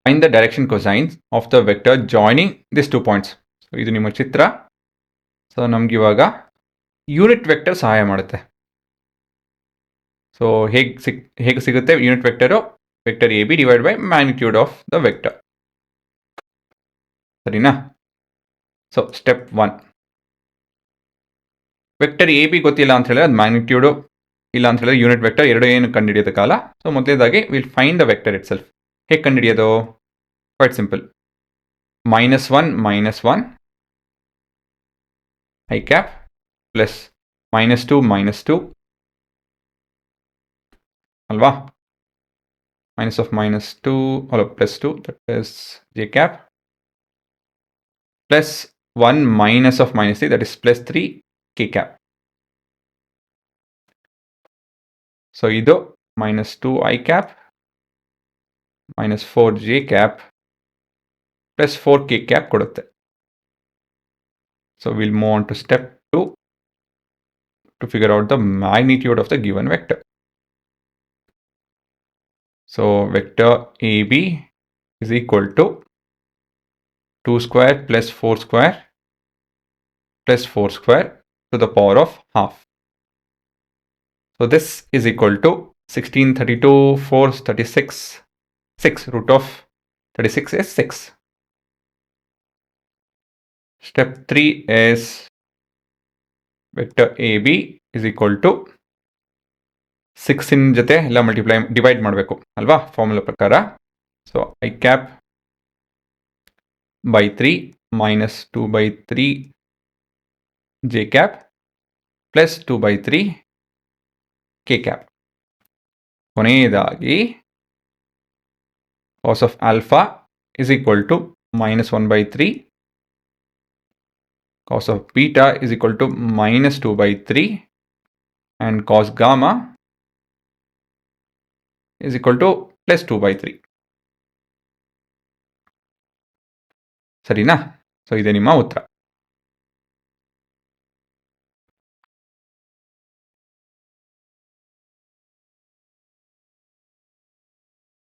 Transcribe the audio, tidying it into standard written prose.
Find the direction cosines of the vector joining this 2 points. So ಇದು ನಿಮ್ಮ ಚಿತ್ರ. So ನಮ್ಗೆ ಇವಾಗ ಯೂನಿಟ್ ವೆಕ್ಟರ್ ಸಹಾಯ ಮಾಡುತ್ತೆ. ಸೊ ಹೇಗೆ ಸಿಗುತ್ತೆ unit vector? Vector A B divide by magnitude of the vector. ಸರಿನಾ? So step 1, vector A B ಗೊತ್ತಿಲ್ಲ ಅಂತ ಹೇಳಿದ್ರೆ ಅದು ಮ್ಯಾಗ್ನಿಟ್ಯೂಡು, ಇಲ್ಲ ಅಂತ ಹೇಳಿದ್ರೆ ಯೂನಿಟ್ ವೆಕ್ಟರ್, ಎರಡು ಏನು ಕಂಡುಹಿಡಿಯೋದಕ್ಕಲ್ಲ. ಸೊ ಮೊದಲೇದಾಗಿ will find the vector itself. ಹೇಗೆ ಕಂಡುಹಿಡಿಯೋದು? Quite simple. -1 I cap plus -2 ಅಲ್ವಾ? minus of -2 +2, that is j cap, plus 1 minus of -3, that is +3 k cap. So ಇದು -2 I cap -4 j cap plus 4 k cap ಕೊಡುತ್ತೆ. So we'll move on to step 2 to figure out the magnitude of the given vector. So vector AB is equal to 2 square plus 4 square plus 4 square to the power of half. So this is equal to 16, 32, 4, 36, 6. Root of 36 is 6. Step 3 is vector AB is equal to 6 in ಜೊತೆ ಎಲ್ಲ divide ಮಾಡಬೇಕು ಅಲ್ವಾ formula ಪ್ರಕಾರ. So I cap by 3 minus 2 by 3 j cap plus 2 by 3 k cap. ಕೊನೆಯದಾಗಿ cos of alpha is equal to -1 by 3, cos of beta is equal to -2 by 3, and cos gamma is equal to +2 by 3. ಸರಿನಾ? So ಇದೆ ನಿಮ್ಮ ಉತ್ತರ.